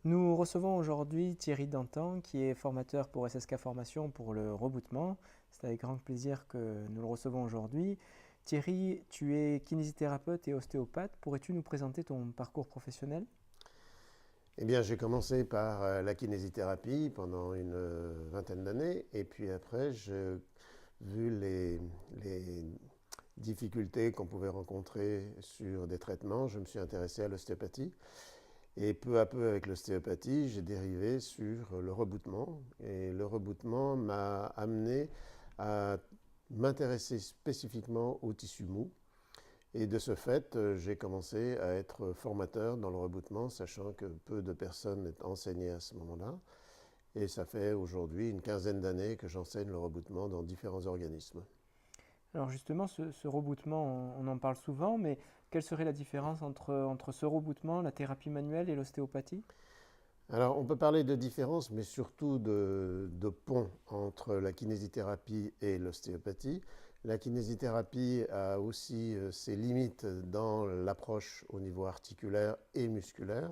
Nous recevons aujourd'hui Thierry Dantan, qui est formateur pour SSK Formation pour le rebootement. C'est avec grand plaisir que nous le recevons aujourd'hui. Thierry, tu es kinésithérapeute et ostéopathe. Pourrais-tu nous présenter ton parcours professionnel? Eh bien, j'ai commencé par la kinésithérapie pendant une vingtaine d'années, et puis après, vu les difficultés qu'on pouvait rencontrer sur des traitements, je me suis intéressé à l'ostéopathie. Et peu à peu, avec l'ostéopathie, j'ai dérivé sur le rebootement. Et le rebootement m'a amené à m'intéresser spécifiquement au tissu mou. Et de ce fait, j'ai commencé à être formateur dans le rebootement, sachant que peu de personnes enseignaient à ce moment-là. Et ça fait aujourd'hui une quinzaine d'années que j'enseigne le rebootement dans différents organismes. Alors justement, ce rebootement, on en parle souvent, mais quelle serait la différence entre ce rebootement, la thérapie manuelle et l'ostéopathie? Alors, on peut parler de différence, mais surtout de pont entre la kinésithérapie et l'ostéopathie. La kinésithérapie a aussi ses limites dans l'approche au niveau articulaire et musculaire.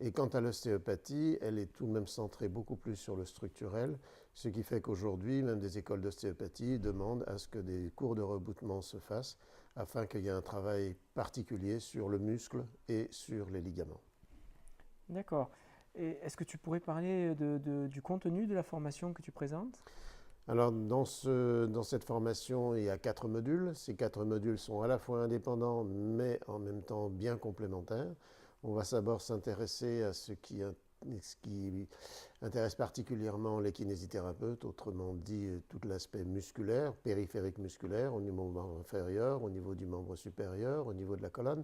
Et quant à l'ostéopathie, elle est tout de même centrée beaucoup plus sur le structurel, ce qui fait qu'aujourd'hui, même des écoles d'ostéopathie demandent à ce que des cours de rebootement se fassent afin qu'il y ait un travail particulier sur le muscle et sur les ligaments. D'accord. Et est-ce que tu pourrais parler du contenu de la formation que tu présentes? Alors, dans cette formation, il y a 4 modules. Ces 4 modules sont à la fois indépendants, mais en même temps bien complémentaires. On va d'abord s'intéresser à ce qui intéresse particulièrement les kinésithérapeutes, autrement dit tout l'aspect musculaire, périphérique musculaire, au niveau du membre inférieur, au niveau du membre supérieur, au niveau de la colonne.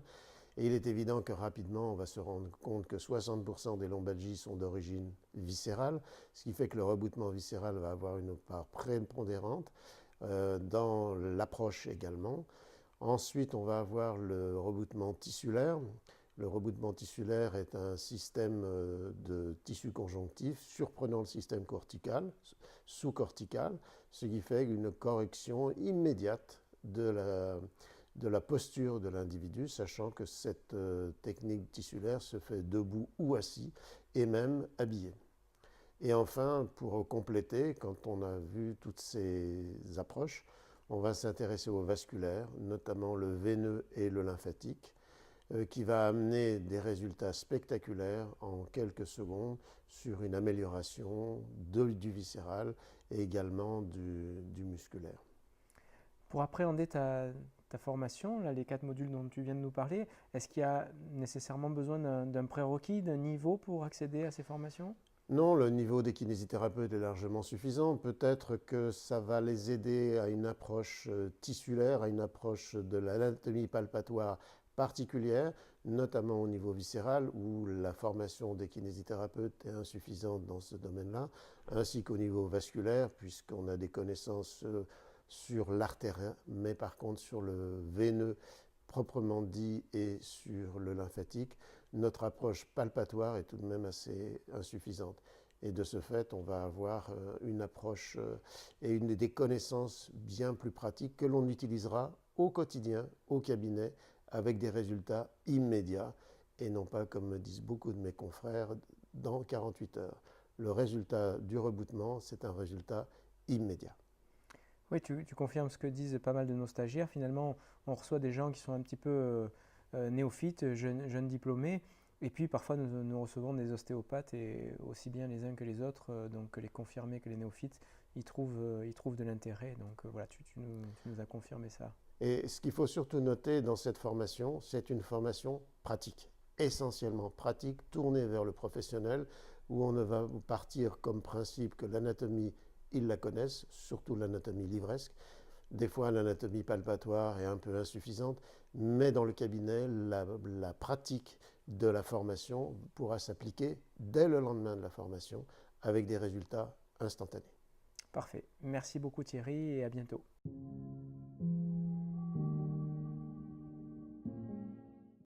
Et il est évident que rapidement, on va se rendre compte que 60% des lombalgies sont d'origine viscérale, ce qui fait que le rebootement viscéral va avoir une part prépondérante dans l'approche également. Ensuite, on va avoir le rebootement tissulaire. Le rebootement tissulaire est un système de tissu conjonctif surprenant le système cortical, sous-cortical, ce qui fait une correction immédiate de la posture de l'individu, sachant que cette technique tissulaire se fait debout ou assis et même habillé. Et enfin, pour compléter, quand on a vu toutes ces approches, on va s'intéresser au vasculaire, notamment le veineux et le lymphatique, qui va amener des résultats spectaculaires en quelques secondes sur une amélioration du viscéral et également du musculaire. Pour appréhender ta formation, là, les 4 modules dont tu viens de nous parler, est-ce qu'il y a nécessairement besoin d'un prérequis, d'un niveau pour accéder à ces formations? Non, le niveau des kinésithérapeutes est largement suffisant. Peut-être que ça va les aider à une approche tissulaire, à une approche de l'anatomie palpatoire particulière, notamment au niveau viscéral, où la formation des kinésithérapeutes est insuffisante dans ce domaine-là, ainsi qu'au niveau vasculaire, puisqu'on a des connaissances sur l'artère, mais par contre sur le veineux proprement dit et sur le lymphatique, notre approche palpatoire est tout de même assez insuffisante. Et de ce fait, on va avoir une approche et des connaissances bien plus pratiques que l'on utilisera au quotidien, au cabinet, avec des résultats immédiats et non pas, comme me disent beaucoup de mes confrères, dans 48 heures. Le résultat du rebootement, c'est un résultat immédiat. Oui, tu confirmes ce que disent pas mal de nos stagiaires. Finalement, on reçoit des gens qui sont un petit peu néophytes, jeunes diplômés. Et puis parfois, nous recevons des ostéopathes, et aussi bien les uns que les autres, donc que les confirmés que les néophytes, ils trouvent de l'intérêt. Donc voilà, tu nous as confirmé ça. Et ce qu'il faut surtout noter dans cette formation, c'est une formation pratique, essentiellement pratique, tournée vers le professionnel, où on ne va partir comme principe que l'anatomie, ils la connaissent, surtout l'anatomie livresque. Des fois, l'anatomie palpatoire est un peu insuffisante, mais dans le cabinet, la pratique de la formation pourra s'appliquer dès le lendemain de la formation avec des résultats instantanés. Parfait. Merci beaucoup Thierry et à bientôt.